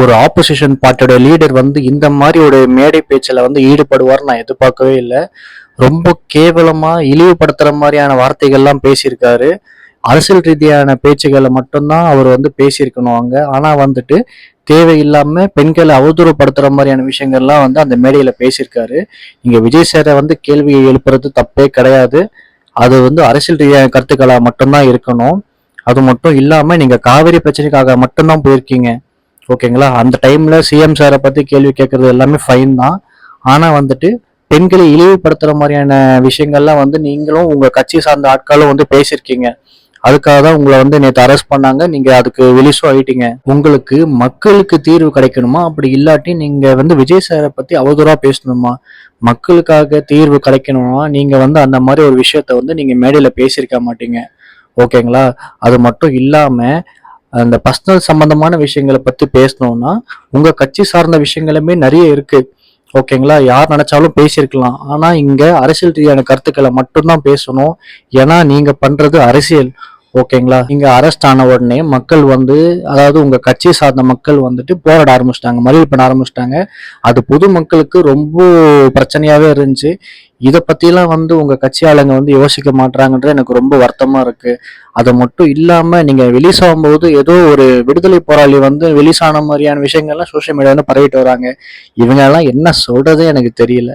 ஒரு opposition பார்ட்டியோட leader வந்து இந்த மாதிரி ஒரு மேடை பேச்சில் வந்து ஈடுபடுவார் நான் எதிர்பார்க்கவே இல்லை. ரொம்ப கேவலமா இழிவுபடுத்துற மாதிரியான வார்த்தைகள்லாம் பேசியிருக்காரு. அரசியல் ரீதியான பேச்சுகளை மட்டும்தான் அவர் வந்து பேசியிருக்கணும் அங்க. ஆனா வந்துட்டு தேவையில்லாம பெண்களை அவதூறுப்படுத்துற மாதிரியான விஷயங்கள்லாம் வந்து அந்த மேடையில பேசியிருக்காரு. நீங்க விஜய் சாரை வந்து கேள்வி எழுப்புறது தப்பே கிடையாது. அது வந்து அரசியல் ரீதியான கருத்துக்களா மட்டும்தான் இருக்கணும். அது மட்டும் இல்லாம நீங்க காவிரி பிரச்சனைக்காக மட்டும்தான் போயிருக்கீங்க. ஓகேங்களா? அந்த டைம்ல சிஎம் சாரை பத்தி கேள்வி கேட்கறது எல்லாமே ஃபைன் தான். ஆனா வந்துட்டு பெண்களை இழிவுபடுத்துற மாதிரியான விஷயங்கள்லாம் வந்து நீங்களும் உங்க கட்சி சார்ந்த ஆட்களும் வந்து பேசியிருக்கீங்க. அதுக்காக தான் உங்களை வந்து நேற்று அரெஸ்ட் பண்ணாங்க. நீங்க அதுக்கு வெளிசும் ஆயிட்டீங்க. உங்களுக்கு மக்களுக்கு தீர்வு கிடைக்கணுமா? அப்படி இல்லாட்டி நீங்க வந்து விஜய் சாரை பத்தி அவதூறா பேசணுமா? மக்களுக்காக தீர்வு கிடைக்கணுமா? நீங்க வந்து அந்த மாதிரி ஒரு விஷயத்த வந்து நீங்க மேடையில பேசியிருக்க மாட்டீங்க. ஓகேங்களா? அது மட்டும் இல்லாம அந்த பர்சனல் சம்பந்தமான விஷயங்களை பத்தி பேசணும்னா உங்க கட்சி சார்ந்த விஷயங்களுமே நிறைய இருக்கு. ஓகேங்களா? யார் நினைச்சாலும் பேசியிருக்கலாம். ஆனா இங்க அரசியல் ரீதியான கருத்துக்களை மட்டும்தான் பேசணும். ஏன்னா நீங்க பண்றது அரசியல். ஓகேங்களா? நீங்க அரெஸ்ட் ஆன உடனே மக்கள் வந்து, அதாவது உங்க கட்சி சார்ந்த மக்கள் வந்துட்டு போராட ஆரம்பிச்சிட்டாங்க, மறியல் பண்ண ஆரம்பிச்சிட்டாங்க. அது பொது மக்களுக்கு ரொம்ப பிரச்சனையாவே இருந்துச்சு. இதை பத்திலாம் வந்து உங்க கட்சி ஆளுங்க வந்து யோசிக்க மாட்டாங்கன்றது எனக்கு ரொம்ப வருத்தமா இருக்கு. அது மட்டும் இல்லாம நீங்க ரிலீஸ் ஆகும்போது ஏதோ ஒரு விடுதலை போராளி வந்து ரிலீஸ் ஆன மாதிரியான விஷயங்கள்லாம் சோசியல் மீடியால பரவிட்டு வராங்க. இவங்க எல்லாம் என்ன சொல்றதே எனக்கு தெரியல.